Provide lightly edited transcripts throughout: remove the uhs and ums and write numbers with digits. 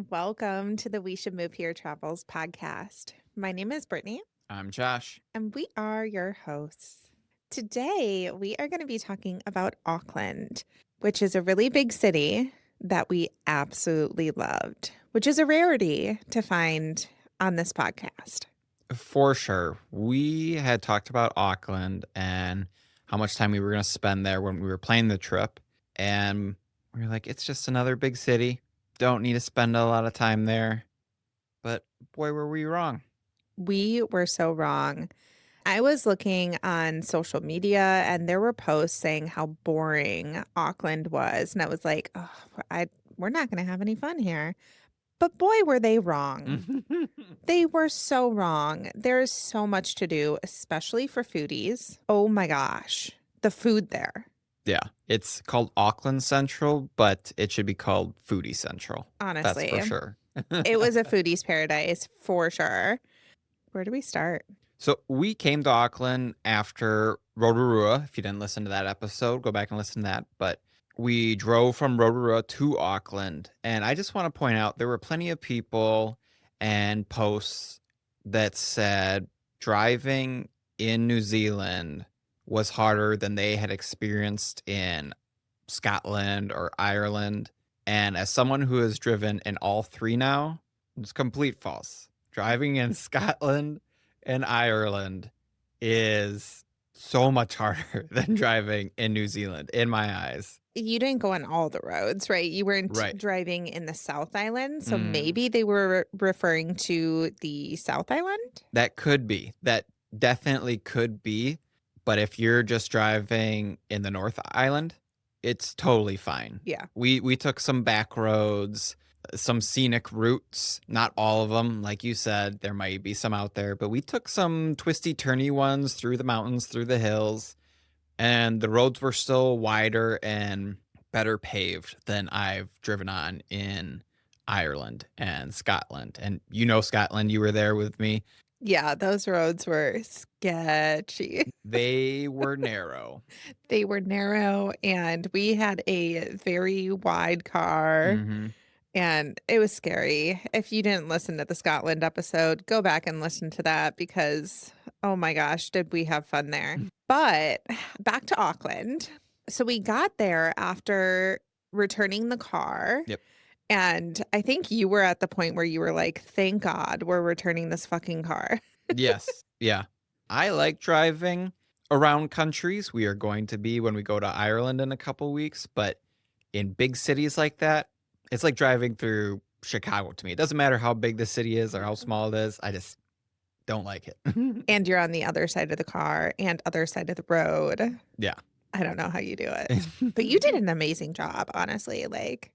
and welcome to the We Should Move Here Travels podcast. My name is Brittany, I'm Josh. and we are your hosts. Today, we are going to be talking about Auckland, which is a really big city that we absolutely loved, which is a rarity to find on this podcast. For sure. We had talked about Auckland and how much time we were going to spend there when we were planning the trip. And we were like, it's just another big city. Don't need to spend a lot of time there. But boy, were we wrong. We were so wrong. I was looking on social media and there were posts saying how boring Auckland was. And I was like, oh, we're not going to have any fun here. But boy, were they wrong. They were so wrong. There's so much to do, especially for foodies. Oh my gosh, the food there. Yeah, it's called Auckland Central, but it should be called Foodie Central. That's Honestly, for sure. it was a foodie's paradise for sure. Where do we start? So we came to Auckland after Rotorua. If you didn't listen to that episode, go back and listen to that. But we drove from Rotorua to Auckland. And I just want to point out there were plenty of people and posts that said driving in New Zealand was harder than they had experienced in Scotland or Ireland. And as someone who has driven in all three now, it's complete false. Driving in Scotland and Ireland is so much harder than driving in New Zealand, in my eyes. You didn't go on all the roads, right? You weren't Right. driving in the South Island. So Mm. maybe they were referring to the South Island. That could be. That definitely could be. But if you're just driving in the North Island, it's totally fine. Yeah. We took some back roads, some scenic routes, not all of them. Like you said, there might be some out there, but we took some twisty turny ones through the mountains, through the hills, and the roads were still wider and better paved than I've driven on in Ireland and Scotland. And you know Scotland, you were there with me. Yeah, those roads were sketchy. They were narrow. They were narrow, and we had a very wide car, Mm-hmm. and it was scary. If you didn't listen to the Scotland episode, go back and listen to that because, oh my gosh, did we have fun there. But back to Auckland. So we got there after returning the car. Yep. And I think you were at the point where you were like, thank God we're returning this fucking car. Yes. Yeah. I like driving around countries. We are going to be when we go to Ireland in a couple weeks, but in big cities like that, it's like driving through Chicago to me. It doesn't matter how big the city is or how small it is. I just don't like it. And you're on the other side of the car and other side of the road. Yeah. I don't know how you do it, but you did an amazing job, honestly. Like,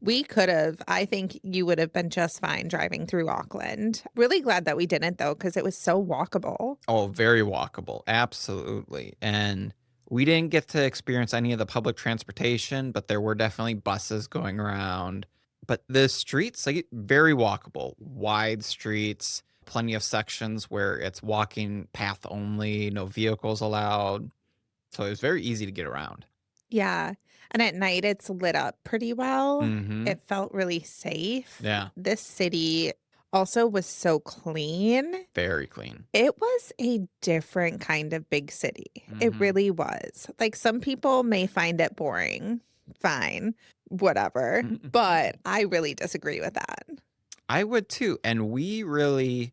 we could have, I think you would have been just fine driving through Auckland. Really glad that we didn't, though, because it was so walkable. Oh, very walkable. Absolutely. And we didn't get to experience any of the public transportation, but there were definitely buses going around. But the streets, like very walkable, wide streets, plenty of sections where it's walking path only, no vehicles allowed. So it was very easy to get around. Yeah. And at night, it's lit up pretty well. Mm-hmm. It felt really safe. Yeah. This city also was so clean. Very clean. It was a different kind of big city. It Mhm. really was. Like, some people may find it boring. Fine, whatever. But I really disagree with that. I would too. And we really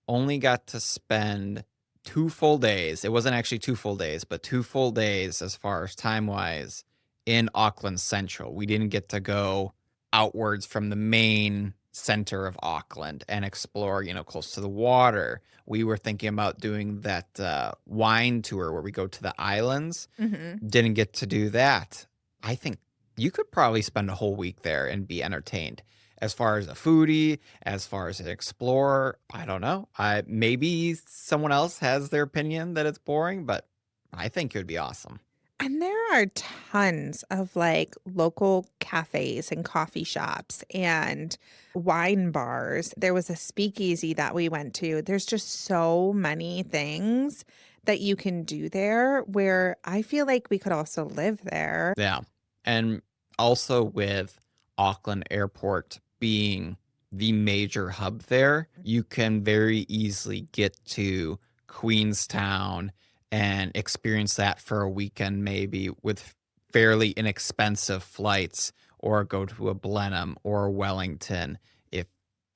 only got to spend 2 full days. It wasn't actually 2 full days, but 2 full days as far as time-wise in Auckland Central. We didn't get to go outwards from the main center of Auckland and explore, close to the water. We were thinking about doing that wine tour where we go to the islands. Mm-hmm. Didn't get to do that. I think you could probably spend a whole week there and be entertained. As far as a foodie, as far as an explorer, I don't know. Maybe someone else has their opinion that it's boring, but I think it would be awesome. And there are tons of like local cafes and coffee shops and wine bars. There was a speakeasy that we went to. There's just so many things that you can do there where I feel like we could also live there. Yeah. And also with Auckland Airport being the major hub there, you can very easily get to Queenstown and experience that for a weekend, maybe with fairly inexpensive flights, or go to a Blenheim or Wellington if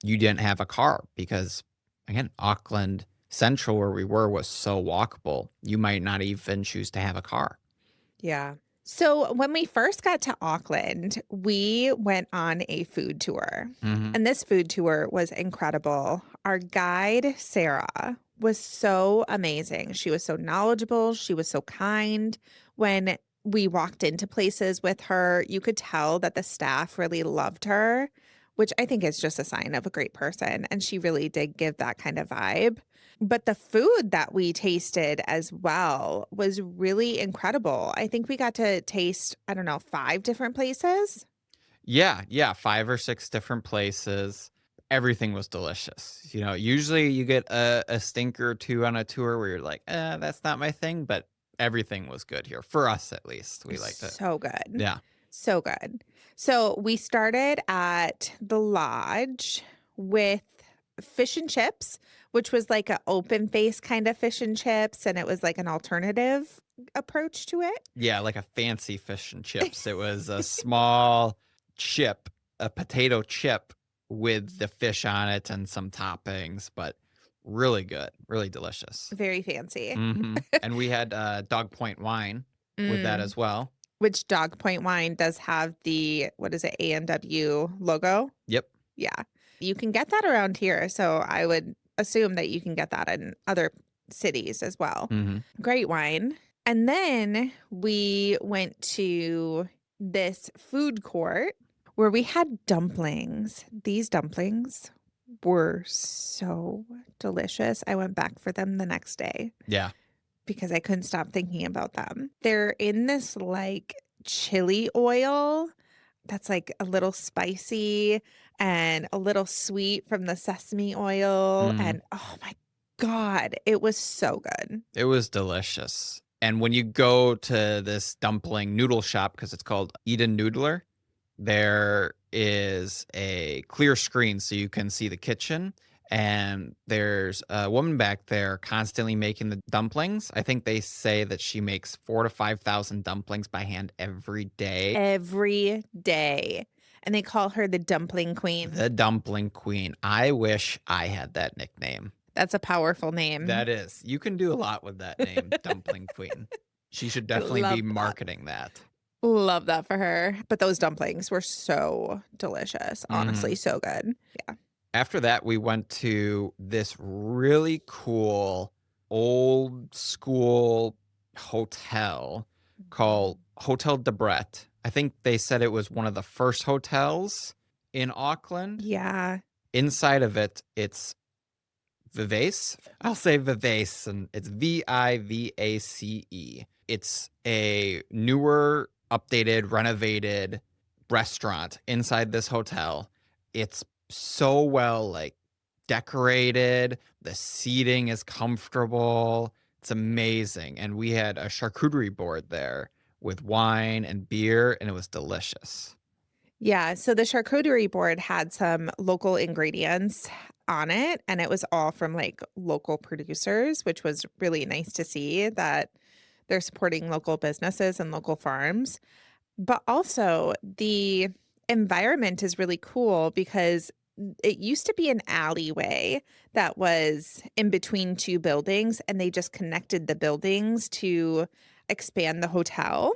you didn't have a car. Because, again, Auckland Central, where we were, was so walkable. You might not even choose to have a car. Yeah. So when we first got to Auckland, we went on a food tour. Mhm. And this food tour was incredible. Our guide, Sarah, was so amazing. She was so knowledgeable. She was so kind. When we walked into places with her, you could tell that the staff really loved her, which I think is just a sign of a great person. And she really did give that kind of vibe. But the food that we tasted as well was really incredible. I think we got to taste, I don't know, 5 different places. Yeah, yeah, 5 or 6 different places. Everything was delicious. Usually you get a stinker or 2 on a tour where you're like, that's not my thing," but everything was good here, for us at least. We liked it. So good. Yeah. So good. So we started at the lodge with fish and chips, which was like an open face kind of fish and chips, and it was like an alternative approach to it. Yeah, like a fancy fish and chips. It was a small chip, a potato chip with the fish on it and some toppings, but really good, really delicious. Very fancy. And we had, Dog Point wine with that Mm. as well. Which Dog Point wine does have the, what is it, A&W logo? Yep. Yeah. You can get that around here, so I would assume that you can get that in other cities as well. Mhm. Great wine. And then we went to this food court where we had dumplings. These dumplings were so delicious. I went back for them the next day Yeah. because I couldn't stop thinking about them. They're in this like chili oil that's like a little spicy and a little sweet from the sesame oil. Mhm. And oh my God, it was so good. It was delicious. And when you go to this dumpling noodle shop, because it's called Eden Noodler, there is a clear screen so you can see the kitchen. And there's a woman back there constantly making the dumplings. I think they say that she makes 4 to 5,000 dumplings by hand every day. Every day. And they call her the dumpling queen. The dumpling queen. I wish I had that nickname. That's a powerful name. That is. You can do a lot with that name, dumpling queen. She should I definitely be love that. marketing that. Love that for her. But those dumplings were so delicious. Honestly, Mhm. so good. Yeah. After that, we went to this really cool old school hotel called Hotel de Brett. I think they said it was one of the first hotels in Auckland. Yeah. Inside of it, it's Vivace? I'll say Vivace, and it's Vivace. It's a newer, updated, renovated restaurant inside this hotel. It's so well, decorated. The seating is comfortable. It's amazing. And we had a charcuterie board there with wine and beer, and it was delicious. Yeah, so the charcuterie board had some local ingredients on it, and it was all from like local producers, which was really nice to see that they're supporting local businesses and local farms. But also, the environment is really cool because it used to be an alleyway that was in between 2 buildings, and they just connected the buildings to expand the hotel.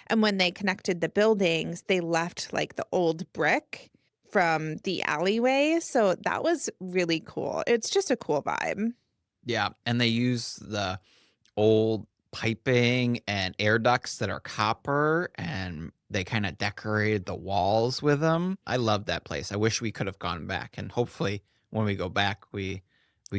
And when they connected the buildings, they left like the old brick from the alleyway. So that was really cool. It's just a cool vibe. Yeah. And they use the old piping and air ducts that are copper, and they kind of decorated the walls with them. I love that place. I wish we could have gone back, and hopefully when we go back we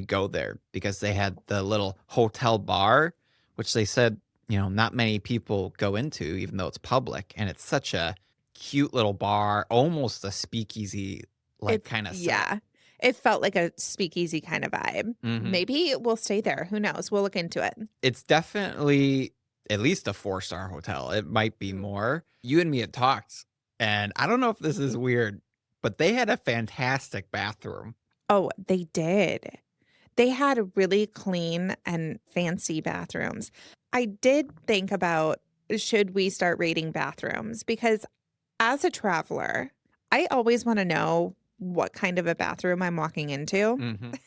go there, because they had the little hotel bar, which they said, not many people go into even though it's public, and it's such a cute little bar, almost a speakeasy like It kind of setup. yeah. It felt like a speakeasy kind of vibe. Mhm. Maybe we'll stay there. Who knows? We'll look into it. It's definitely at least a four-star hotel. It might be Mm. more. You and me had talked, and I don't know if this is weird, but they had a fantastic bathroom. Oh, they did. They had really clean and fancy bathrooms. I did think about, should we start rating bathrooms? Because as a traveler, I always want to know what kind of a bathroom I'm walking into. Mhm.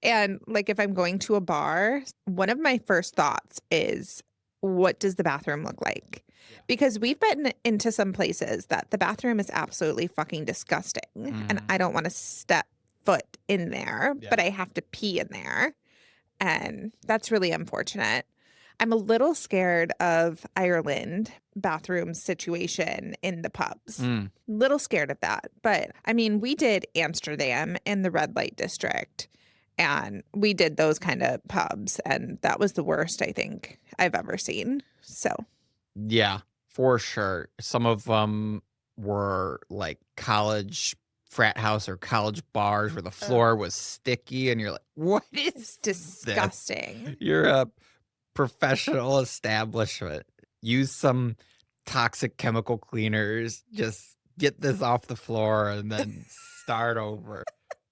And like if I'm going to a bar, one of my first thoughts is, what does the bathroom look like? Yeah. Because we've been into some places that the bathroom is absolutely fucking disgusting. And Mhm. I don't want to step foot in there, Yeah. but I have to pee in there. And that's really unfortunate. I'm a little scared of Ireland bathroom situation in the pubs. Mm. Little scared of that. But I mean, we did Amsterdam in the red light district and we did those kind of pubs and that was the worst I think I've ever seen. So, Yeah, for sure. Some of them were like college frat house or college bars where the ugh, floor was sticky and you're like, "What it's is this? disgusting. You're a professional establishment. Use some toxic chemical cleaners. Just get this off the floor and then start over."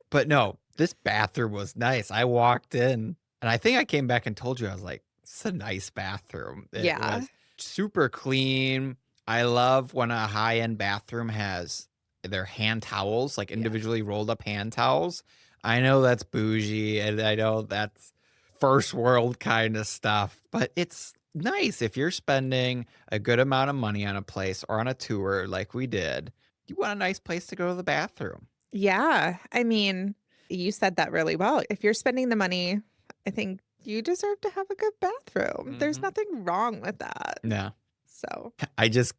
But no, this bathroom was nice. I walked in and I think I came back and told you, I was like, "It's a nice bathroom." It Yeah. was super clean. I love when a high-end bathroom has their hand towels, like Yes. individually rolled up hand towels. I know that's bougie and I know that's first world kind of stuff, but it's nice if you're spending a good amount of money on a place or on a tour like we did. You want a nice place to go to the bathroom. Yeah. I mean, you said that really well. If you're spending the money, I think you deserve to have a good bathroom. There's Mhm. nothing wrong with that. Yeah. So, I just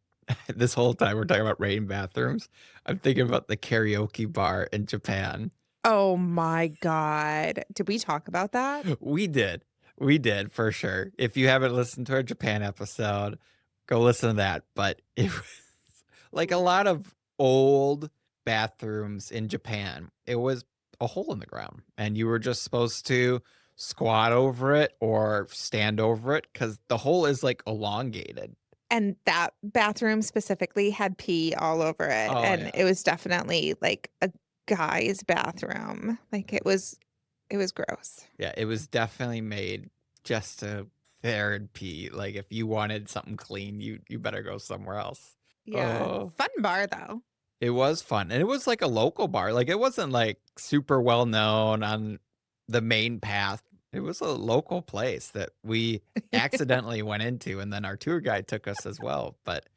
this whole time we're talking about rain bathrooms, I'm thinking about the karaoke bar in Japan. oh my God. Did we talk about that? We did. We did for sure. If you haven't listened to our Japan episode, go listen to that. But it was like a lot of old bathrooms in Japan. It was a hole in the ground, and you were just supposed to squat over it or stand over it because the hole is like elongated. And that bathroom specifically had pee all over it. Oh And yeah. it was definitely like a guy's bathroom. Like it was gross. Yeah, it was definitely made just to there and pee. Like, if you wanted something clean, you better go somewhere else. Yeah. Oh, Fun bar though. it was fun, and it was like a local bar. Like, it wasn't like super well known on the main path. It was a local place that we accidentally went into, and then our tour guide took us as well. But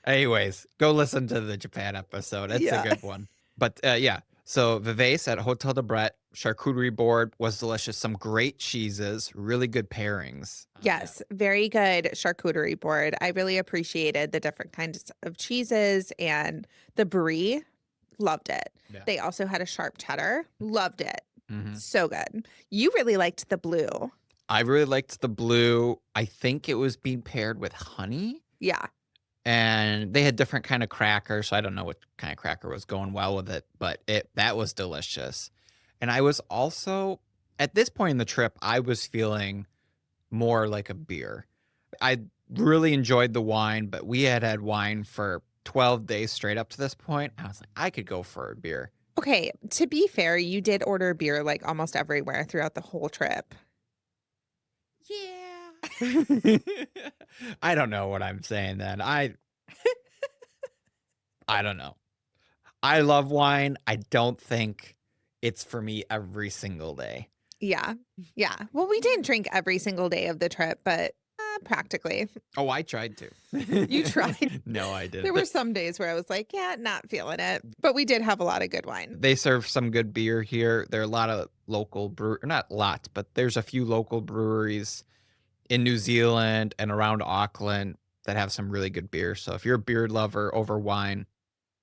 anyways, go listen to the Japan episode. It's a Yeah. good one. But, yeah, so Vivace at Hotel de Brett, charcuterie board was delicious. Some great cheeses, really good pairings on that. Yes, very good charcuterie board. I really appreciated the different kinds of cheeses and the brie. Loved it. Yeah. They also had a sharp cheddar. Loved it. Mhm. So good. You really liked the blue. I really liked the blue. I think it was being paired with honey, Yeah. and they had different kind of crackers, so I don't know what kind of cracker was going well with it, but that was delicious. And I was also at this point in the trip, I was feeling more like a beer. I really enjoyed the wine, but we had had wine for 12 days straight up to this point. I was like, I could go for a beer. Okay, to be fair, you did order beer like almost everywhere throughout the whole trip. Yeah. I don't know what I'm saying then. I don't know. I love wine. I don't think it's for me every single day. Yeah. Yeah. Well, we didn't drink every single day of the trip, but practically. Oh, I tried to. You tried. No, I There didn't. were some days where I was like, yeah, not feeling it. But we did have a lot of good wine. They serve some good beer here. There are a lot of local not lots, but there's a few local breweries in New Zealand and around Auckland that have some really good beer. So if you're a beer lover over wine,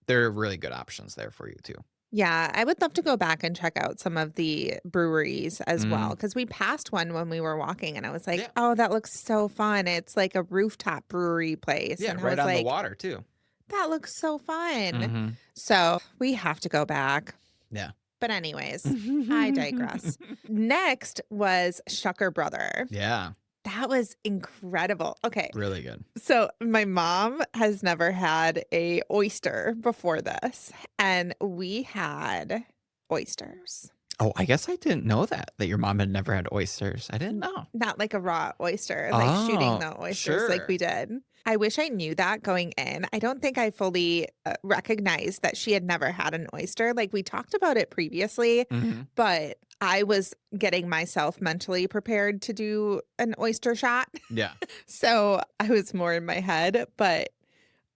there are really good options there for you too. Yeah, I would love to go back and check out some of the breweries as well Mm. because we passed one when we were walking and I was like, Yeah. oh, that looks so fun. It's like a rooftop brewery place. Yeah, And I right was on the like, water too. that looks so fun. Mhm. So we have to go back. Yeah. But, anyways, I digress. Next was Shucker Brother. Yeah. That was incredible. Okay. Really good. So my mom has never had a oyster before this, and we had oysters. Oh, I guess I didn't know that your mom had never had oysters. I didn't N know. Not like a raw oyster, like shooting Oh, the oysters like we sure. did. I wish I knew that going in. I don't think I fully, recognized that she had never had an oyster, like, we talked about it previously, Mhm. but I was getting myself mentally prepared to do an oyster shot, Yeah. so I was more in my head, but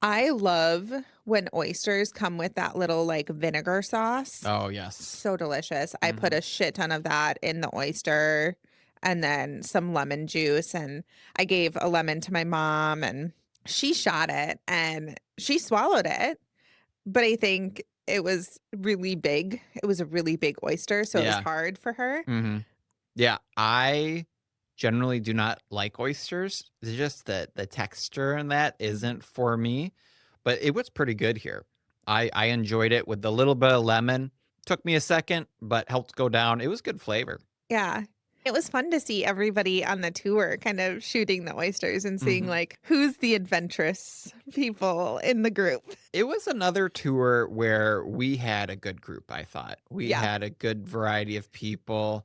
I love when oysters come with that little, like, vinegar sauce. Oh, yes. So delicious. I put Mhm. a shit ton of that in the oyster and then some lemon juice, and I gave a lemon to my mom, and she shot it and she swallowed it, but I think it was really big. It was a really big oyster, so it was Yeah. hard for her. Mhm. Yeah, I generally do not like oysters. It's just that the texture in that isn't for me, but it was pretty good here. I enjoyed it with the little bit of lemon. Took me a second, but helped go down. It was good flavor. Yeah. It was fun to see everybody on the tour kind of shooting the oysters and seeing, Mhm. like, who's the adventurous people in the group. It was another tour where we had a good group, I thought. We Yeah. had a good variety of people.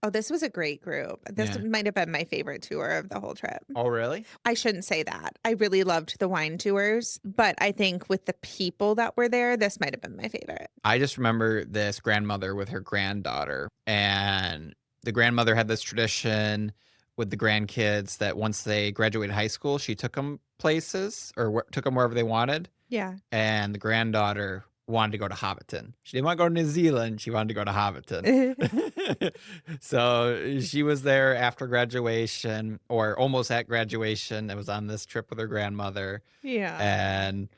Oh, this was a great group. This Yeah. might have been my favorite tour of the whole trip. Oh, really? I shouldn't say that. I really loved the wine tours, but I think with the people that were there, this might have been my favorite. I just remember this grandmother with her granddaughter, and the grandmother had this tradition with the grandkids that once they graduated high school, she took them places or took them wherever they wanted. Yeah. And the granddaughter wanted to go to Hobbiton. She didn't want to go to New Zealand. She wanted to go to Hobbiton. So she was there after graduation or almost at graduation. It was on this trip with her grandmother. Yeah. And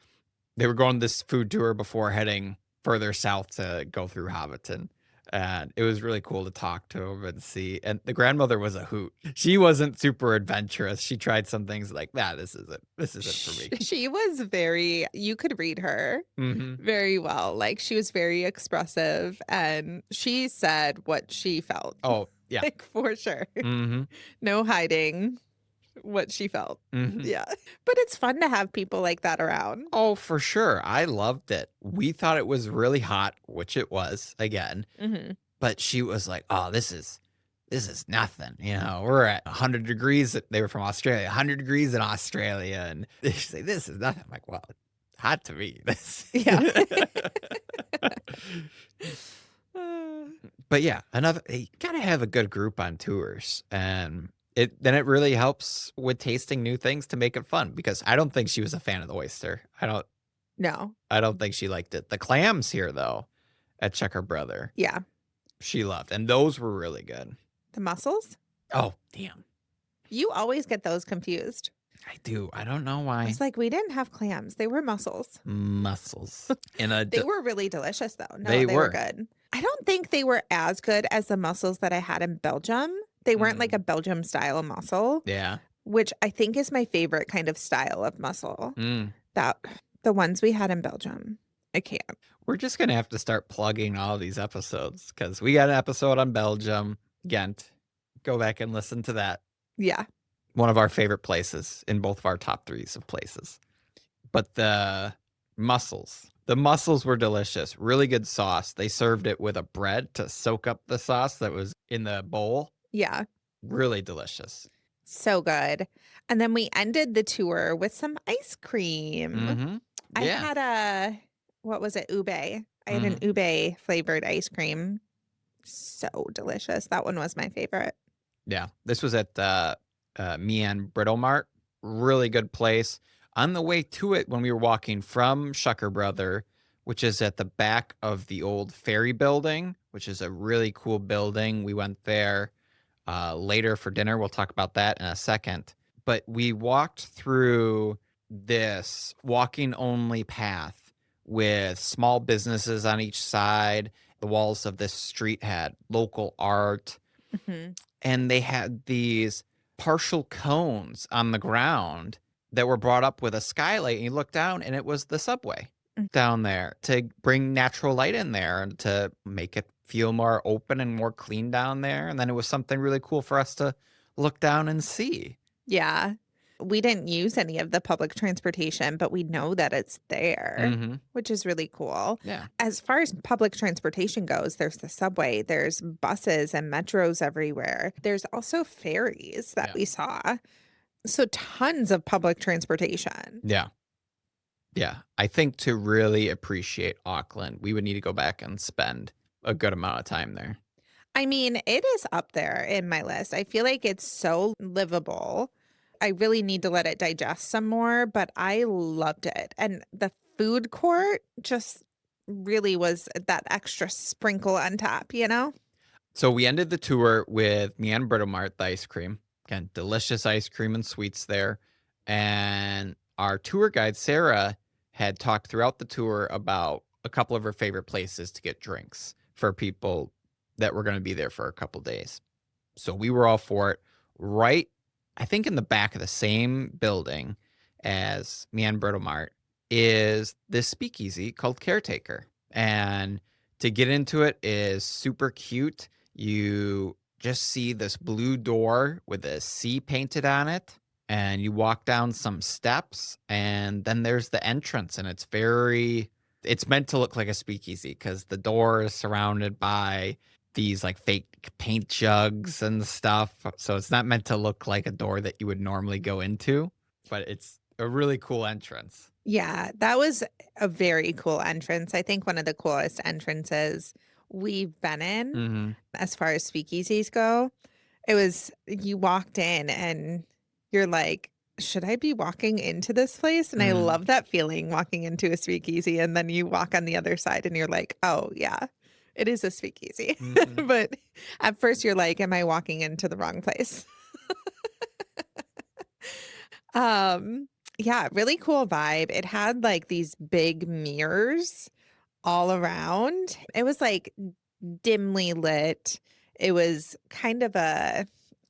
they were going this food tour before heading further south to go through Hobbiton, and it was really cool to talk to him and see, and the grandmother was a hoot. She wasn't super adventurous. She tried some things like, "Nah, this isn't for me." She was very, you could read her Mhm. very well. Like, she was very expressive and she said what she felt, Oh, yeah. like, for sure. Mhm. No hiding what she felt. Mhm. Yeah. But it's fun to have people like that around. Oh, for sure. I loved it. We thought it was really hot, which it was, again, Mhm. but she was like, "Oh, this is nothing, we're at 100 degrees." They were from Australia, 100 degrees in Australia, and they say, "This is nothing." I'm like, "Well, it's hot to me." This Yeah. But yeah, another you gotta have a good group on tours, and it really helps with tasting new things to make it fun, because I don't think she was a fan of the oyster. No. I don't think she liked it. The clams here, though, at Checker Brother, Yeah. she loved, and those were really good. The mussels? Oh, damn. You always get those confused. I do. I don't know I why. was like, we didn't have clams. They were mussels. Mussels. In a They d were really delicious, though. No, They they were were. good. I don't think they were as good as the mussels that I had in Belgium. They weren't like a Mm, Belgium style mussel, yeah. which I think is my favorite kind of style of mussel. Mm. That the ones we had in Belgium. I can't. We're just gonna have to start plugging all these episodes, because we got an episode on Belgium, Ghent. Go back and listen to that. Yeah. One of our favorite places in both of our top 3s of places. But the mussels were delicious. Really good sauce. They served it with a bread to soak up the sauce that was in the bowl. Yeah. Really delicious. So good. And then we ended the tour with some ice cream. Mhm. I Yeah. had a, what was it? Ube. I had an Mhm. ube flavored ice cream. So delicious. That one was my favorite. Yeah. This was at, Mian Brittle Mart. Really good place. On the way to it, when we were walking from Shucker Brother, which is at the back of the old ferry building, which is a really cool building. We went there, later for dinner. We'll talk about that in a second. But we walked through this walking only path with small businesses on each side. The walls of this street had local art, Mhm. and they had these partial cones on the ground that were brought up with a skylight, and you look down and it was the subway Mm. down there to bring natural light in there and to make it feel more open and more clean down there. And then it was something really cool for us to look down and see. Yeah. We didn't use any of the public transportation, but we know that it's there, Mhm. which is really cool. Yeah. As far as public transportation goes, there's the subway, there's buses and metros everywhere. There's also ferries that Yeah. we saw. So tons of public transportation. Yeah. Yeah. I think to really appreciate Auckland, we would need to go back and spend a good amount of time there. I mean, it is up there in my list. I feel like it's so livable. I really need to let it digest some more, but I loved it. And the food court just really was that extra sprinkle on top, you know? So we ended the tour with me and Britomart, the ice cream. Again, delicious ice cream and sweets there. And our tour guide, Sarah, had talked throughout the tour about a couple of her favorite places to get drinks for people that were going to be there for a couple days. So we were all for it. Right, I think in the back of the same building as me and Britomart is this speakeasy called Caretaker. And to get into it is super cute. You just see this blue door with a C painted on it, and you walk down some steps, and then there's the entrance, and it's meant to look like a speakeasy because the door is surrounded by these like fake paint jugs and stuff. So it's not meant to look like a door that you would normally go into, but it's a really cool entrance. Yeah, that was a very cool entrance. I think one of the coolest entrances we've been in Mhm. as far as speakeasies go. It was you walked in and you're like, "Should I be walking into this place?" And I Mhm. love that feeling walking into a speakeasy, and then you walk on the other side and you're like, "Oh, yeah, it is a speakeasy." Mhm. But at first you're like, "Am I walking into the wrong place?" Um, yeah, really cool vibe. It had, like, these big mirrors all around. It was, like, dimly lit. It was kind of a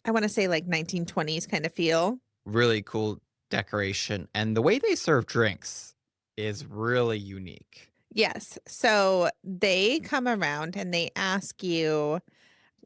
I wanna say, like, 1920s kind of feel. Really cool decoration, and the way they serve drinks is really unique. Yes. So, they come around and they ask you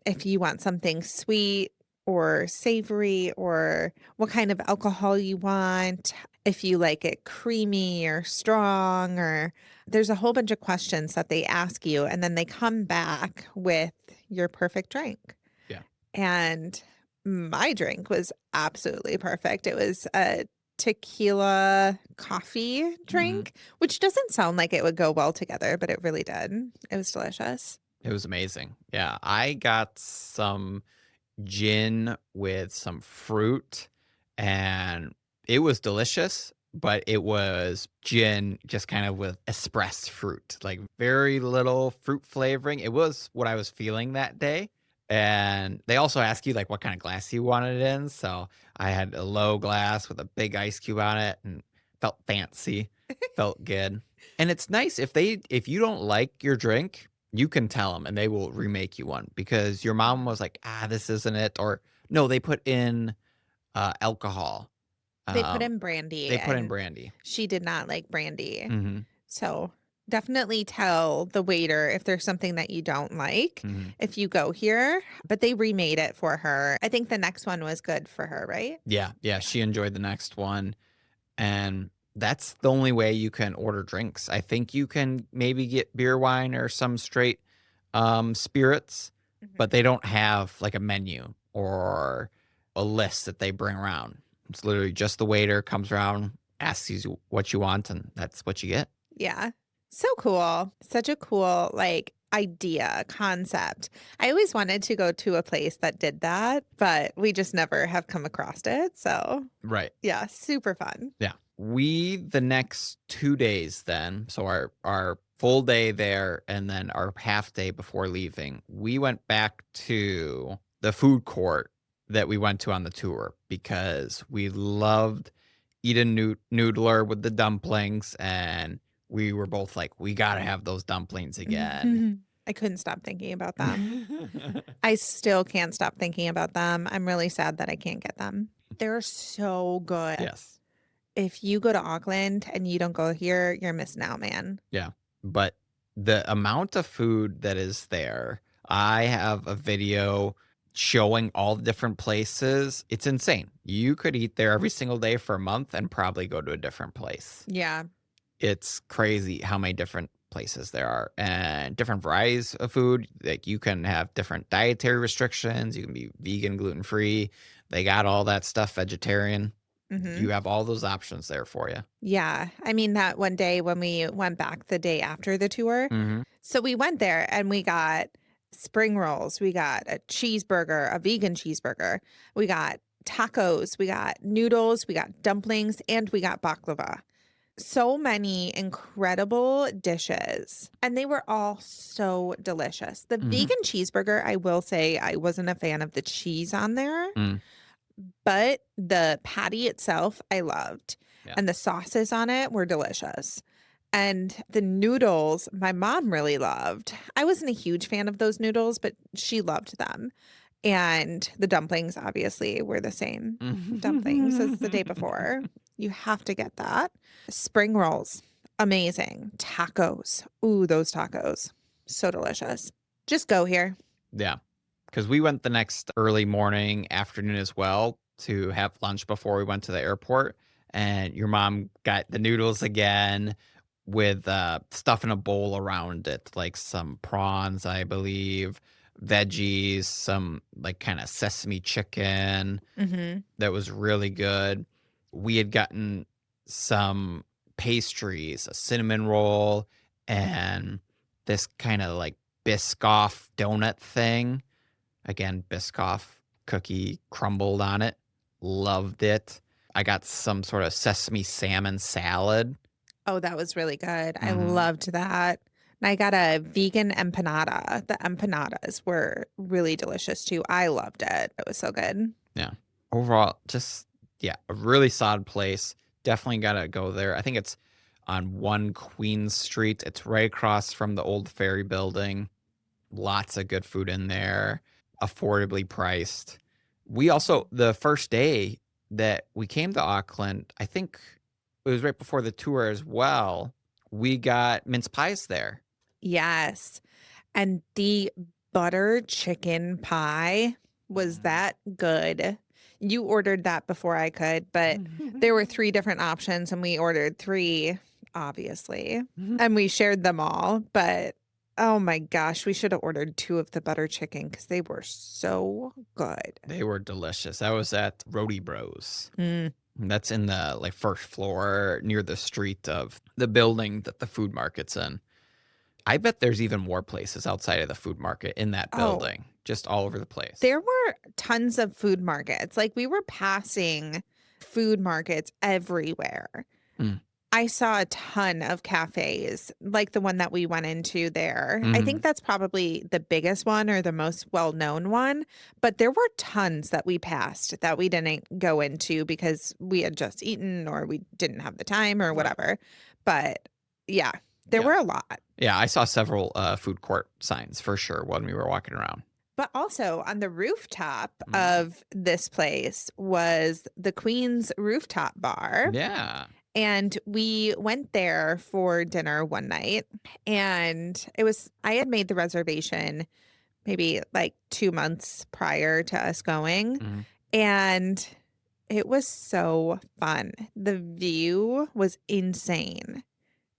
if you want something sweet or savory or what kind of alcohol you want, if you like it creamy or strong, or there's a whole bunch of questions that they ask you, and then they come back with your perfect drink. Yeah. And my drink was absolutely perfect. It was a tequila coffee Mhm. drink, which doesn't sound like it would go well together, but it really did. It was delicious. It was amazing. Yeah, I got some gin with some fruit, and it was delicious, but it was gin just kind of with espresso fruit, like very little fruit flavoring. It was what I was feeling that day. And they also ask you like what kind of glass you wanted it in. So I had a low glass with a big ice cube on it and felt fancy, felt good. And it's nice if you don't like your drink, you can tell them, and they will remake you one because your mom was like, "Ah, this isn't it," or, "No, they put in, alcohol." They put Um, in brandy, they put in and brandy. she did not like brandy. Mhm, So, definitely tell the waiter if there's something that you don't like mhm. if you go here, but they remade it for her. I think the next one was good for her, right? Yeah, yeah, Yeah. she enjoyed the next one, and that's the only way you can order drinks. I think you can maybe get beer, wine, or some straight, spirits, Mhm. but they don't have, like, a menu or a list that they bring around. It's literally just the waiter comes around, asks you what you want, and that's what you get. Yeah. So cool. Such a cool, like, idea, concept. I always wanted to go to a place that did that, but we just never have come across it. So, Right. yeah, super fun. Yeah. We the next 2 days then, so our full day there and then our half day before leaving, we went back to the food court that we went to on the tour because we loved eating noodler with the dumplings, and we were both like, "We gotta have those dumplings again." I couldn't stop thinking about them. I still can't stop thinking about them. I'm really sad that I can't get them. They're so good. Yes. If you go to Auckland and you don't go here, you're missing out, man. Yeah, but the amount of food that is there, I have a video showing all the different places, it's insane. You could eat there every single day for a month and probably go to a different place. Yeah. It's crazy how many different places there are and different varieties of food. Like you can have different dietary restrictions. You can be vegan, gluten free. They got all that stuff, vegetarian. You Mhm. have all those options there for you. Yeah. I mean, that one day when we went back the day after the tour, Hmm. so we went there and we got spring rolls, we got a cheeseburger, a vegan cheeseburger, we got tacos, we got noodles, we got dumplings, and we got baklava. So many incredible dishes, and they were all so delicious. The Hmm. vegan cheeseburger, I will say, I wasn't a fan of the cheese on there, Mm, but the patty itself, I loved, yeah. and the sauces on it were delicious. And the noodles, my mom really loved. I wasn't a huge fan of those noodles, but she loved them. And the dumplings, obviously, were the same dumplings as the day before. You have to get that. Spring rolls, amazing. Tacos. Ooh, those tacos. So delicious. Just go here. Yeah. Because we went the next early morning, afternoon as well to have lunch before we went to the airport. And your mom got the noodles again with stuff in a bowl around it, like some prawns, I believe, veggies, some like kind of sesame chicken Hmm. that was really good. We had gotten some pastries, a cinnamon roll, and this kind of like Biscoff donut thing. Again, Biscoff cookie crumbled on it. Loved it. I got some sort of sesame salmon salad. Oh, that was really good. I Mhm. loved that. And I got a vegan empanada. The empanadas were really delicious too. I loved it. It was so good. Yeah. Overall, just yeah, a really solid place. Definitely gotta go there. I think it's on 1 Queen Street. It's right across from the old ferry building. Lots of good food in there, affordably priced. We also the first day that we came to Auckland, I think it was right before the tour as well, we got mince pies there. Yes. And the butter chicken pie was Mhm. that good. You ordered that before I could, but there were three different options and we ordered three, obviously. And we shared them all. But oh my gosh, we should have ordered two of the butter chicken because they were so good. They were delicious. That was at Roadie Bros. Mm. And that's in the, like, first floor near the street of the building that the food market's in. I bet there's even more places outside of the food market in that Oh, building, just all over the place. there were tons of food markets. Like we were passing food markets everywhere. Mm. I saw a ton of cafes, like the one that we went into there. I think Mhm. that's probably the biggest one or the most well-known one, but there were tons that we passed that we didn't go into because we had just eaten or we didn't have the time or Right. whatever. But yeah, there Yeah. were a lot. Yeah, I saw several, food court signs for sure when we were walking around. But also on the rooftop Mm. of this place was the Queen's Rooftop Bar. Yeah. And we went there for dinner one night, and I had made the reservation maybe like 2 months prior to us going, Mhm. and it was so fun. The view was insane.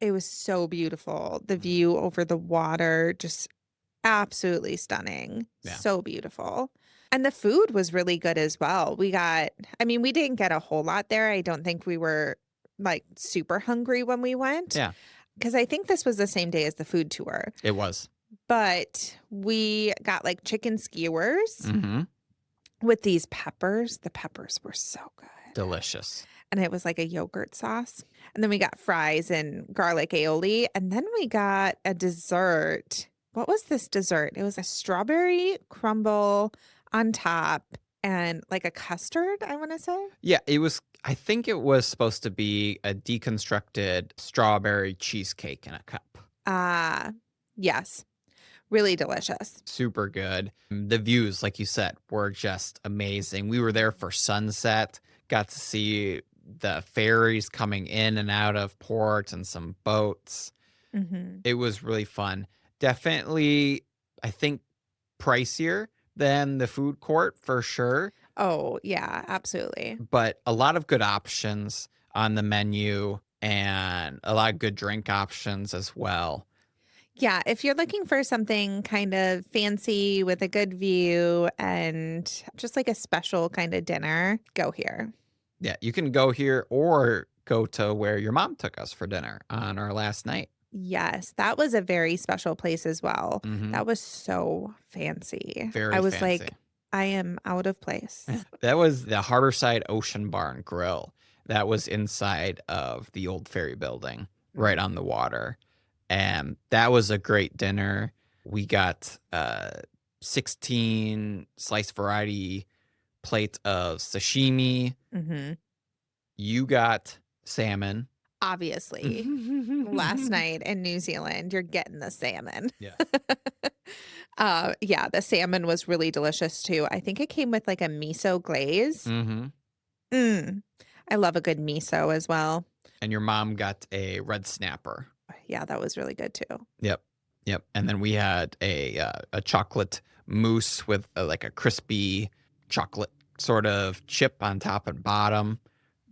It was so beautiful. The Mhm. view over the water, just absolutely stunning. Yeah. So beautiful. And the food was really good as well. I mean, we didn't get a whole lot there. I don't think we were like super hungry when we went Yeah, because I think this was the same day as the food tour. it was. But we got like chicken skewers Mhm. with these peppers. The peppers were so good. Delicious. And it was like a yogurt sauce. And then we got fries and garlic aioli. And then we got a dessert. What was this dessert? It was a strawberry crumble on top and like a custard, I want to say. Yeah, it was I think it was supposed to be a deconstructed strawberry cheesecake in a cup. Ah, yes, really delicious. Super good. The views, like you said, were just amazing. We were there for sunset, got to see the ferries coming in and out of port and some boats. Hmm. It was really fun. Definitely, I think pricier than the food court for sure, Oh, yeah, absolutely. but a lot of good options on the menu and a lot of good drink options as well. Yeah, if you're looking for something kind of fancy with a good view and just like a special kind of dinner, go here. Yeah, you can go here or go to where your mom took us for dinner on our last night. Yes, that was a very special place as well. Mhm. That was so fancy. I Very was fancy. like, I am out of place. That was the Harborside Ocean Bar and Grill. That was inside of the old ferry building, right Mhm. on the water, and that was a great dinner. We got, 16 slice variety plates of sashimi. Mhm. You got salmon. Obviously, last night in New Zealand, you're getting the salmon. Yes. Yeah, the salmon was really delicious too. I think it came with like a miso glaze. Mhm. Mm. I love a good miso as well. And your mom got a red snapper. Yeah, that was really good too. Yep. Yep, and then we had a chocolate mousse with, like, a crispy chocolate sort of chip on top and bottom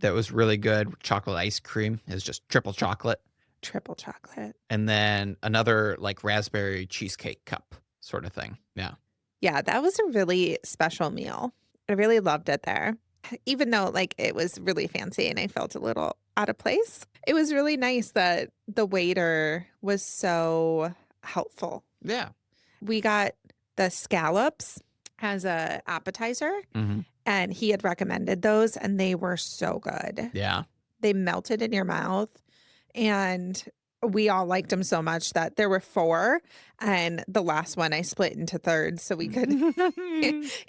that was really good. Chocolate ice cream is just triple chocolate, Triple chocolate. and then another, like, raspberry cheesecake cup sorta thing. Yeah. Yeah, that was a really special meal. I really loved it there. Even though like it was really fancy and I felt a little out of place. It was really nice that the waiter was so helpful. Yeah. We got the scallops as a appetizer Mhm. and he had recommended those and they were so good. Yeah. They melted in your mouth and we all liked them so much that there were 4 and the last one I split into thirds so we could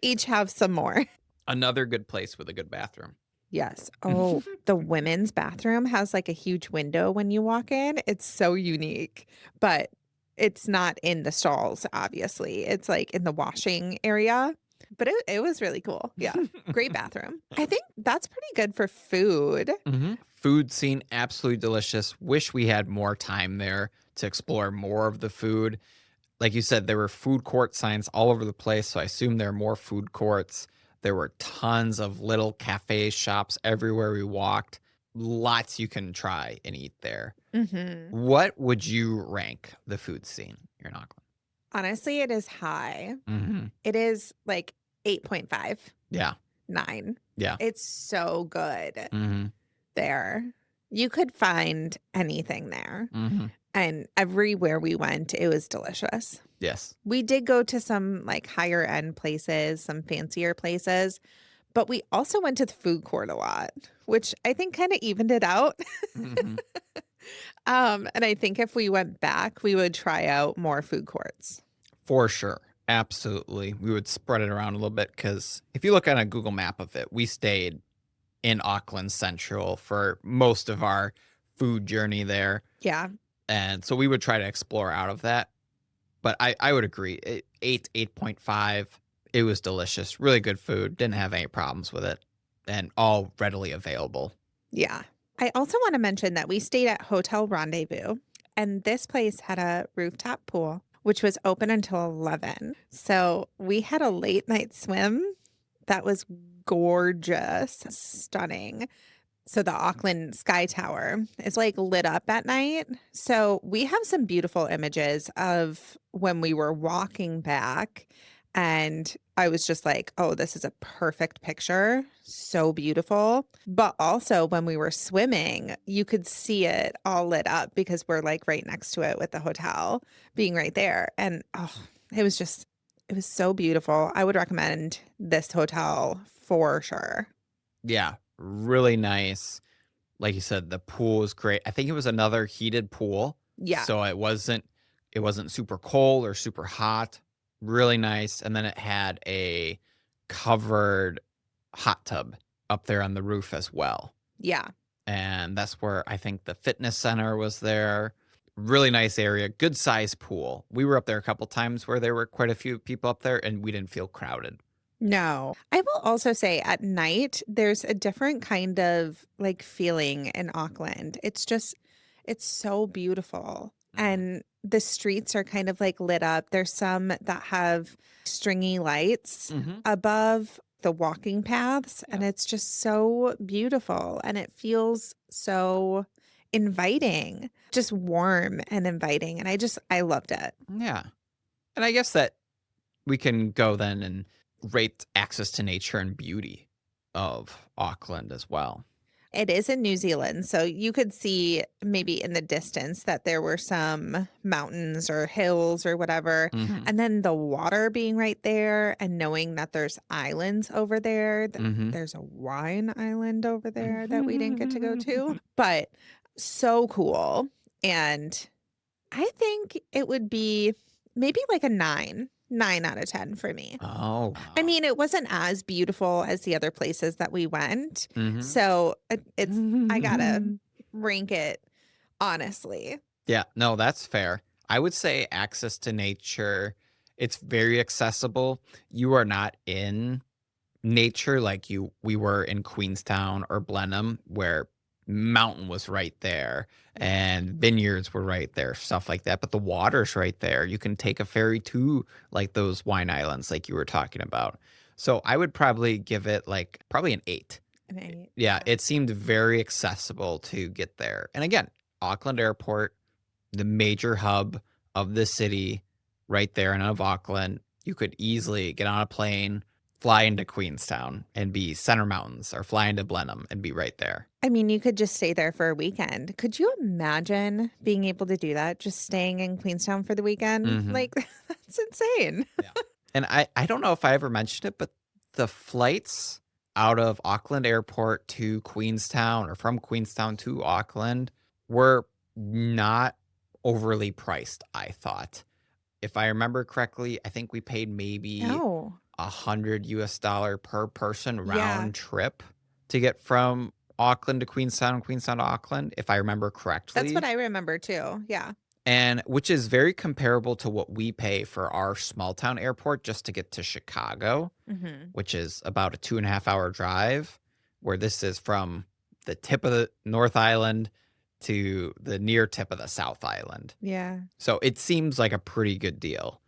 each have some more. Another good place with a good bathroom. Yes. Oh, the women's bathroom has like a huge window when you walk in. It's so unique, but it's not in the stalls, obviously. It's like in the washing area, but it was really cool. Yeah. Great bathroom. I think that's pretty good for food. Mhm. Food scene, absolutely delicious. Wish we had more time there to explore more of the food. Like you said, there were food court signs all over the place, so I assume there are more food courts. There were tons of little cafes, shops everywhere we walked. Lots you can try and eat there. Mhm. What would you rank the food scene here in Auckland? Honestly, it is high. Mhm. It is like 8.5, Yeah. 9. Yeah. It's so good Mhm. there. You could find anything there. Mhm. And everywhere we went, it was delicious. Yes. We did go to some, like, higher end places, some fancier places, but we also went to the food court a lot, which I think kinda evened it out. Mhm. And I think if we went back, we would try out more food courts. For sure. Absolutely. We would spread it around a little bit because if you look at a Google map of it, we stayed in Auckland Central for most of our food journey there. Yeah. And so we would try to explore out of that. But I would agree. 8.5. It was delicious. Really good food. Didn't have any problems with it. And all readily available. Yeah. I also wanna mention that we stayed at Hotel Rendezvous, and this place had a rooftop pool, which was open until 11. So, we had a late night swim that was gorgeous, stunning. So the Auckland Sky Tower is, like, lit up at night. So we have some beautiful images of when we were walking back, and I was just like, "Oh, this is a perfect picture. So beautiful." But also when we were swimming, you could see it all lit up because we're, like, right next to it with the hotel being right there. And, oh, it was just it was so beautiful. I would recommend this hotel for sure. Yeah. Really nice. Like you said, the pool was great. I think it was another heated pool. Yeah. So it wasn't super cold or super hot. Really nice. And then it had a covered hot tub up there on the roof as well. Yeah. And that's where I think the fitness center was there. Really nice area, good size pool. We were up there a couple times where there were quite a few people up there and we didn't feel crowded. No. I will also say at night, there's a different kind of like feeling in Auckland. It's just, it's so beautiful. Mhm. And the streets are kind of like lit up. There's some that have stringy lights Mhm. above the walking paths, Yeah. and it's just so beautiful and it feels so inviting, just warm and inviting. And I loved it. Yeah. And I guess that we can go then and rate access to nature and beauty of Auckland as well. It is in New Zealand, so you could see maybe in the distance that there were some mountains or hills or whatever, Mhm. and then the water being right there and knowing that there's islands over there, that Mhm. there's a wine island over there that we didn't get to go to, but so cool, and I think it would be maybe like a 9 out of 10 for me. Oh, I wow. mean, it wasn't as beautiful as the other places that we went, Mhm. so it's I gotta rank it honestly. Yeah, no, that's fair. I would say access to nature, it's very accessible. You are not in nature like we were in Queenstown or Blenheim, where mountain was right there Yeah. and vineyards were right there, stuff like that. But the water's right there. You can take a ferry to like those wine islands like you were talking about. So I would probably give it like probably an 8. An 8, Yeah, yeah. it seemed very accessible to get there. And again, Auckland Airport, the major hub of the city, right there and of Auckland. You could easily get on a plane, fly into Queenstown and be Center Mountains, or fly into Blenheim and be right there. I mean, you could just stay there for a weekend. Could you imagine being able to do that, just staying in Queenstown for the weekend? Mhm. Like, that's insane. Yeah. And I don't know if I ever mentioned it, but the flights out of Auckland Airport to Queenstown or from Queenstown to Auckland were not overly priced, I thought. If I remember correctly, I think we paid maybe No. $100 per person Yeah, round trip to get from Auckland to Queenstown, Queenstown to Auckland, if I remember that's what correctly. I remember too, yeah. And which is very comparable to what we pay for our small town airport just to get to Chicago, Mhm. which is about a 2.5 hour drive, where this is from the tip of the North Island to the near tip of the South Island. Yeah. So it seems like a pretty good deal.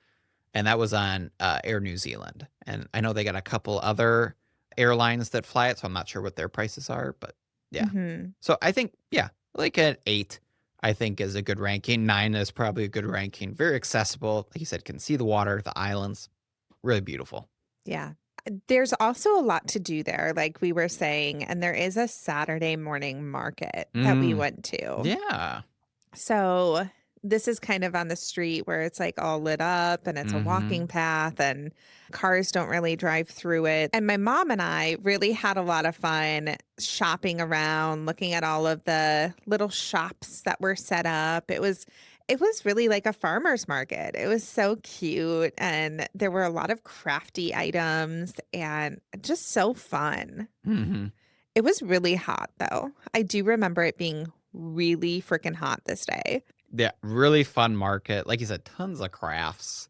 And that was on Air New Zealand. And I know they got a couple other airlines that fly it, so I'm not sure what their prices are, but yeah. Mhm. So I think, yeah, like an 8, I think is a good ranking. 9 is probably a good ranking. Very accessible. Like you said, can see the water, the islands, really beautiful. Yeah. There's also a lot to do there, like we were saying, and there is a Saturday morning market that we Mm, went to. yeah. So this is kind of on the street where it's like all lit up and it's a walking Mhm. path and cars don't really drive through it. And my mom and I really had a lot of fun shopping around, looking at all of the little shops that were set up. It was really like a farmer's market. It was so cute and there were a lot of crafty items and just so fun. Mhm. It was really hot though. I do remember it being really freaking hot this day. Yeah, really fun market. Like you said, tons of crafts.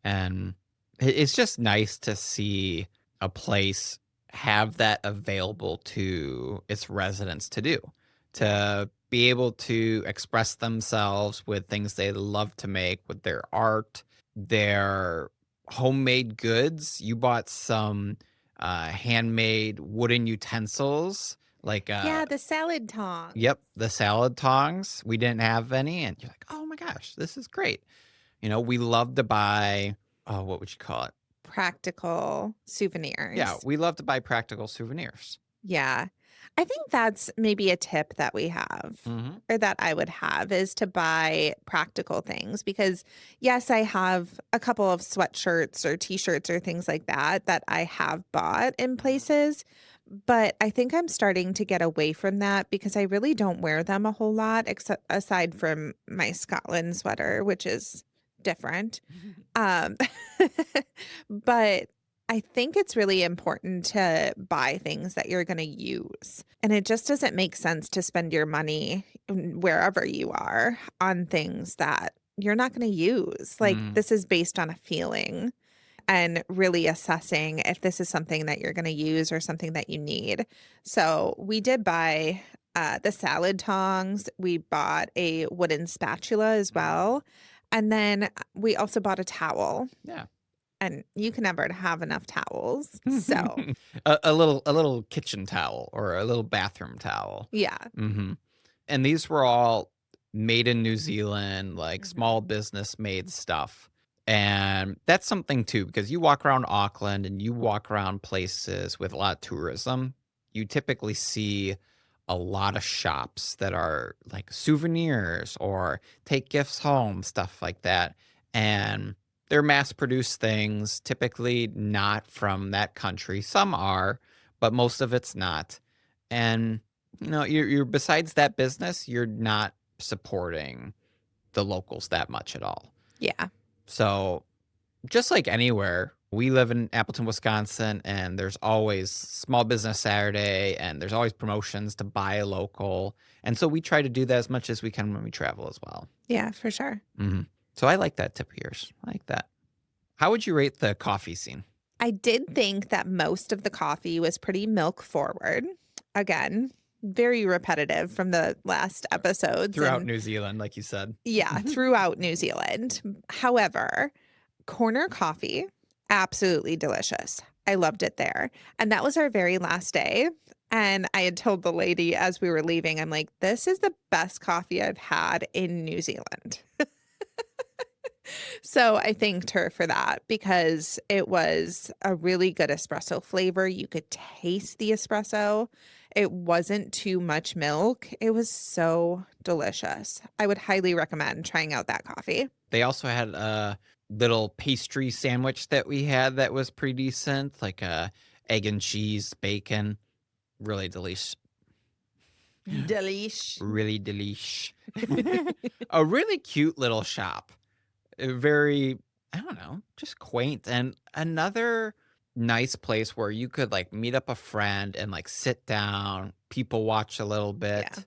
And it's just nice to see a place have that available to its residents to do, Yeah. to be able to express themselves with things they love to make, with their art, their homemade goods. You bought some handmade wooden utensils, like Yeah, the salad tongs. yep, the salad tongs. We didn't have any, and you're like, oh my gosh, this is great. We love to buy, oh, what would you call it? Practical Yeah, souvenirs. we love to buy practical souvenirs. Yeah. I think that's maybe a tip that we have Mhm. or that I would have is to buy practical things because yes, I have a couple of sweatshirts or t-shirts or things like that that I have bought in Mhm. places, but I think I'm starting to get away from that because I really don't wear them a whole lot except aside from my Scotland sweater, which is different. Um, but I think it's really important to buy things that you're going to use. And it just doesn't make sense to spend your money wherever you are on things that you're not going to use. Like, Mhm. this is based on a feeling and really assessing if this is something that you're going to use or something that you need. So, we did buy the salad tongs. We bought a wooden spatula as Mhm. well. And then we also bought a towel, Yeah. and you can never have enough towels. So, A little kitchen towel or a little bathroom towel. yeah. Mhm. And these were all made in New Zealand, like small Mhm. business made stuff. And that's something too, because you walk around Auckland and you walk around places with a lot of tourism, you typically see a lot of shops that are like souvenirs or take gifts home, stuff like that. And they're mass produced things, typically not from that country. Some are, but most of it's not. And you're besides that business, you're not supporting the locals that much at all. Yeah. So, just like anywhere, we live in Appleton, Wisconsin, and there's always Small Business Saturday, and there's always promotions to buy local. And so we try to do that as much as we can when we travel as well. Yeah, for sure. Mhm. So I like that tip of yours. I like that. How would you rate the coffee scene I did think that most of the coffee was pretty milk forward. Again, very repetitive from the last episodes throughout and New Zealand, like you said? yeah, throughout New Zealand. However, Corner coffee, absolutely delicious. I loved it there. And that was our very last day. And I had told the lady as we were leaving, I'm like, this is the best coffee I've had in New Zealand. So I thanked her for that because it was a really good espresso flavor. You could taste the espresso. It wasn't too much milk. It was so delicious. I would highly recommend trying out that coffee. They also had a little pastry sandwich that we had that was pretty decent, like a egg and cheese, bacon, really delish Delish. really delish. A really cute little shop. Very, I don't know, just quaint, and another nice place where you could, like, meet up a friend and, like, sit down, people watch a little Yeah. bit.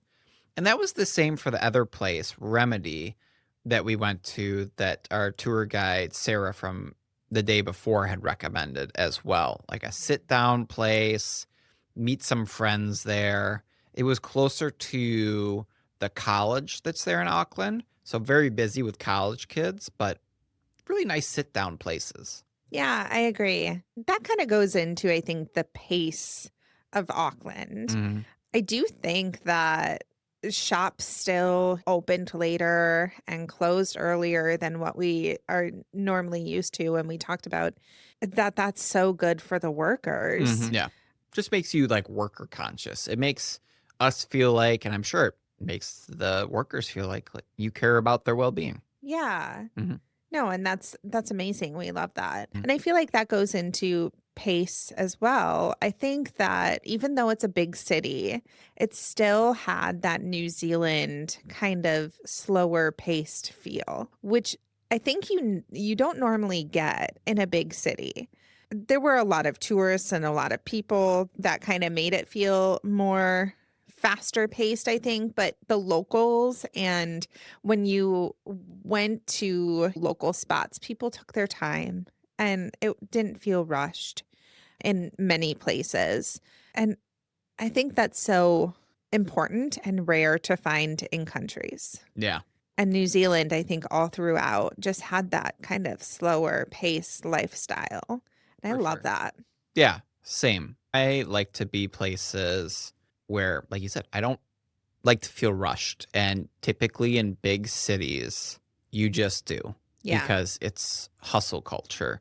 And that was the same for the other place, Remedy, that we went to that our tour guide, Sarah, from the day before had recommended as well. Like a sit down place, meet some friends there. It was closer to the college that's there in Auckland. So very busy with college kids, but really nice sit down places. Yeah, I agree. That kind of goes into, I think, the pace of Auckland. Mhm. I do think that shops still opened later and closed earlier than what we are normally used to. And we talked about that that's so good for the workers. Yeah. Just makes you like worker conscious. It makes us feel like, and I'm sure it makes the workers feel like you care about their well being. Yeah. Mhm. No, and that's amazing. We love that. Mm. And I feel like that goes into pace as well. I think that even though it's a big city, it still had that New Zealand kind of slower paced feel, which I think you don't normally get in a big city. There were a lot of tourists and a lot of people that kind of made it feel more faster paced, I think, but the locals and when you went to local spots, people took their time and it didn't feel rushed in many places. And I think that's so important and rare to find in countries. Yeah, And New Zealand, I think all throughout just had that kind of slower pace lifestyle. And I for love sure. that. Yeah, same. I like to be places where, like you said, I don't like to feel rushed. And typically in big cities, you just do Yeah. because it's hustle culture.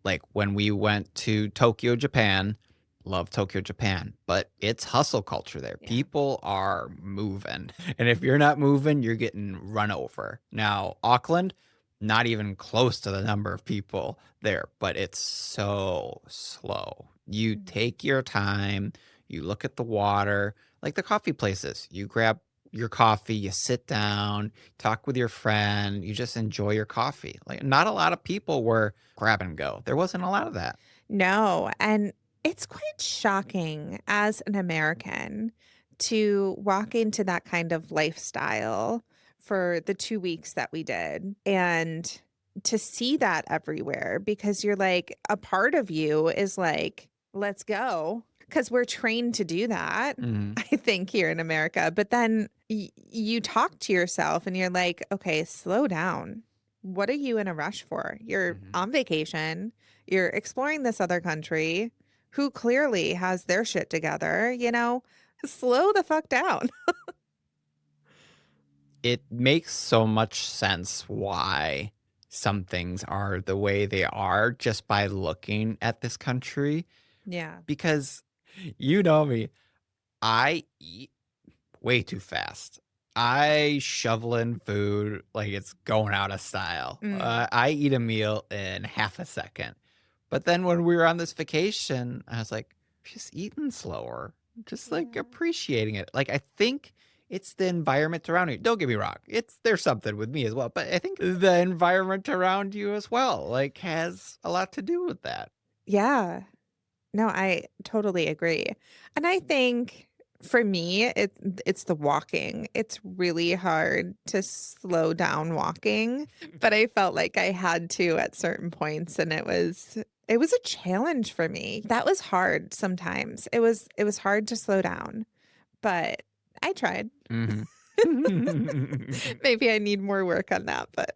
Like when we went to Tokyo, Japan, love Tokyo, Japan, but it's hustle culture there. Yeah. People are moving. And if you're not moving, you're getting run over. Now, Auckland, not even close to the number of people there, but it's so slow. You Mhm. take your time, you look at the water, like the coffee places. You grab your coffee, you sit down, talk with your friend, you just enjoy your coffee. Like not a lot of people were grab and go. There wasn't a lot of that. No, and it's quite shocking as an American to walk into that kind of lifestyle for the 2 weeks that we did and to see that everywhere because you're like a part of you is like, "Let's go," because 'cause we're trained to do that, Mhm. I think, here in America, but then you talk to yourself and you're like, "Okay, slow down." what are you in a rush for? You're Mhm. on vacation, you're exploring this other country who clearly has their shit together, Slow the fuck down. It makes so much sense why some things are the way they are just by looking at this country, Yeah. because you know me, I eat way too fast. I shovel in food like it's going out of style. Mm, I eat a meal in half a second. But then when we were on this vacation, I was like, just eating slower, just like yeah. appreciating it. Like, I think it's the environment around you. Don't get me wrong. There's something with me as well, but I think the environment around you as well, like, has a lot to do with that. Yeah. No, I totally agree. And I think for me, it's the walking. It's really hard to slow down walking, but I felt like I had to at certain points and it was a challenge for me. That was hard sometimes. It was hard to slow down, but I tried. Mhm. Maybe I need more work on that, but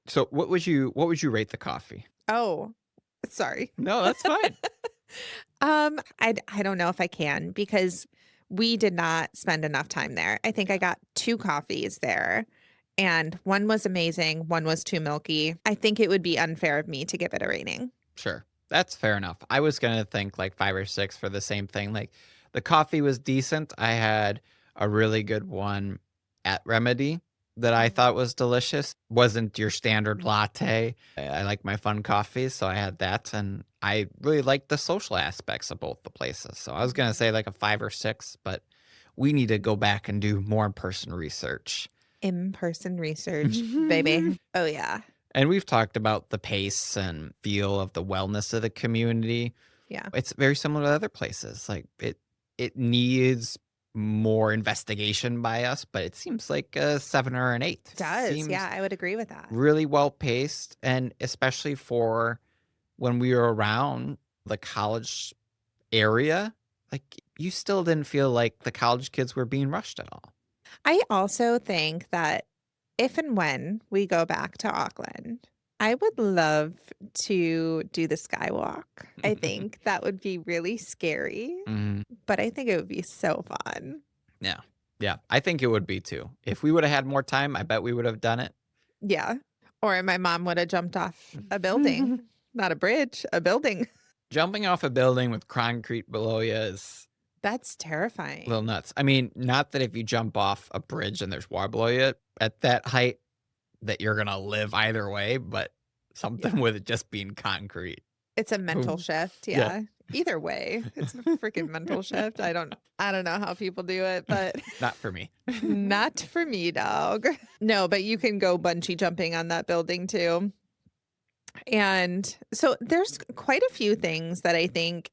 So what would you rate the coffee? oh, sorry. No, that's fine. I don't know if I can because we did not spend enough time there. I think I got 2 coffees there, and one was amazing, one was too milky. I think it would be unfair of me to give it a rating. Sure. That's fair enough. I was gonna think like 5 or 6 for the same thing. Like, the coffee was decent. I had a really good one at Remedy that I Mhm. thought was delicious. Wasn't your standard latte. I like my fun coffees, so I had that, and I really liked the social aspects of both the places. So I was gonna Mhm. say like a 5 or 6, but we need to go back and do more in-person research. In-person research, baby. Oh, yeah. And we've talked about the pace and feel of the wellness of the community. Yeah. It's very similar to other places. Like, it needs more investigation by us, but it seems like a 7 or an 8. Does, yeah, Seems I would agree with that. really well paced, and especially for when we were around the college area, like, you still didn't feel like the college kids were being rushed at all. I also think that if and when we go back to Auckland, I would love to do the skywalk. I think that would be really scary, Mhm. but I think it would be so fun. Yeah. Yeah, I think it would be too. If we woulda had more time, I bet we would have done it. Yeah. Or my mom would have jumped off a building, not a bridge, a building. Jumping off a building with concrete below you is That's a little terrifying. nuts. I mean, not that if you jump off a bridge and there's water below you at that height that you're gonna live either way, but something Yeah. with it just being concrete. It's a mental Ooh. shift, Yeah. yeah. Either way, it's a freaking mental shift. I don't know how people do it, but Not for me. not for me, dog. No, but you can go bungee jumping on that building too. And so there's quite a few things that I think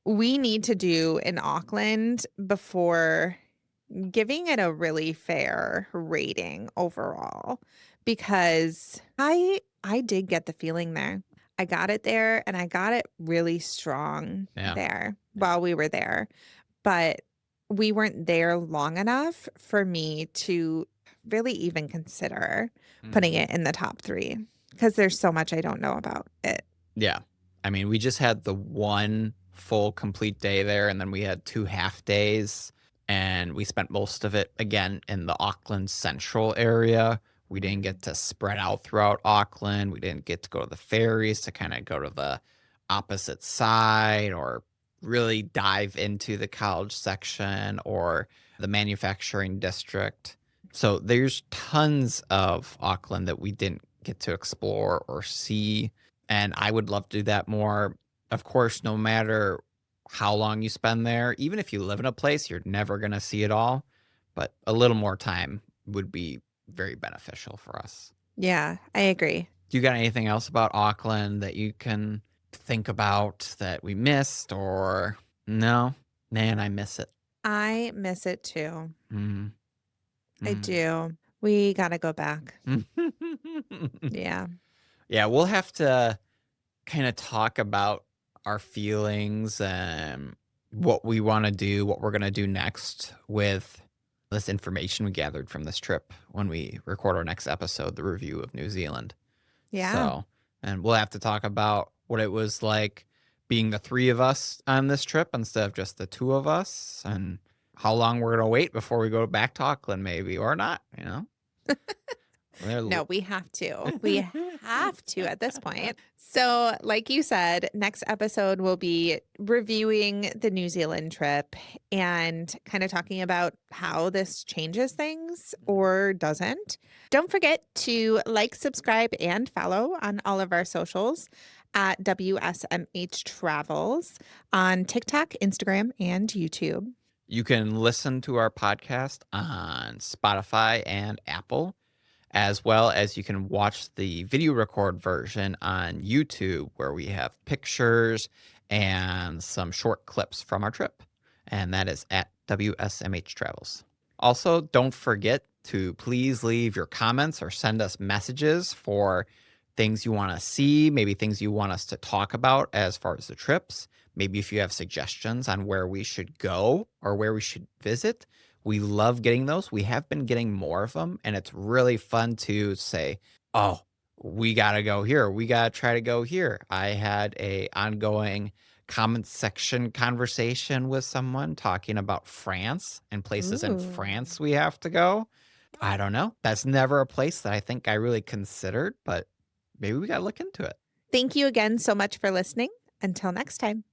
we need to do in Auckland before giving it a really fair rating overall because I did get the feeling there. I got it there and I got it really strong Yeah. there Yeah. while we were there. But we weren't there long enough for me to really even consider putting Mhm. it in the top 3 because there's so much I don't know about it. Yeah. I mean, we just had the one full complete day there, and then we had 2 half days, and we spent most of it, again, in the Auckland Central area. We didn't Mhm. get to spread out throughout Auckland. We didn't get to go to the ferries to kinda go to the opposite side or really dive into the college section or the manufacturing district. So, there's tons of Auckland that we didn't get to explore or see, and I would love to do that more. Of course, no matter how long you spend there, even if you live in a place, you're never gonna see it all, but a little more time would be very beneficial for us. Yeah, I agree. Do you got anything else about Auckland that you can think about that we missed or no? Man, I miss it. I miss it too. Mhm, I mhm. do. We gotta go back. Yeah. Yeah, we'll have to kinda talk about our feelings and what we wanna do, what we're gonna do next with this information we gathered from this trip when we record our next episode, the review of New Zealand. Yeah. So, and we'll have to talk about what it was like being the three of us on this trip instead of just the two of us, and how long we're going to wait before we go back to Auckland, maybe, or not, you know? No, we have to. We have to at this point. So, like you said, next episode will be reviewing the New Zealand trip and kind of talking about how this changes things or doesn't. Don't forget to like, subscribe, and follow on all of our socials at WSMH Travels on TikTok, Instagram, and YouTube. You can listen to our podcast on Spotify and Apple, as well as you can watch the video record version on YouTube, where we have pictures and some short clips from our trip. And that is at WSMH Travels. Also, don't forget to please leave your comments or send us messages for things you want to see, maybe things you want us to talk about as far as the trips. Maybe if you have suggestions on where we should go or where we should visit. We love getting those. We have been getting more of them, and it's really fun to say, "Oh, we gotta go here. We gotta try to go here." I had a ongoing comment section conversation with someone talking about France and places in Ooh. France we have to go. I don't know. That's never a place that I think I really considered, but maybe we gotta look into it. Thank you again so much for listening. Until next time.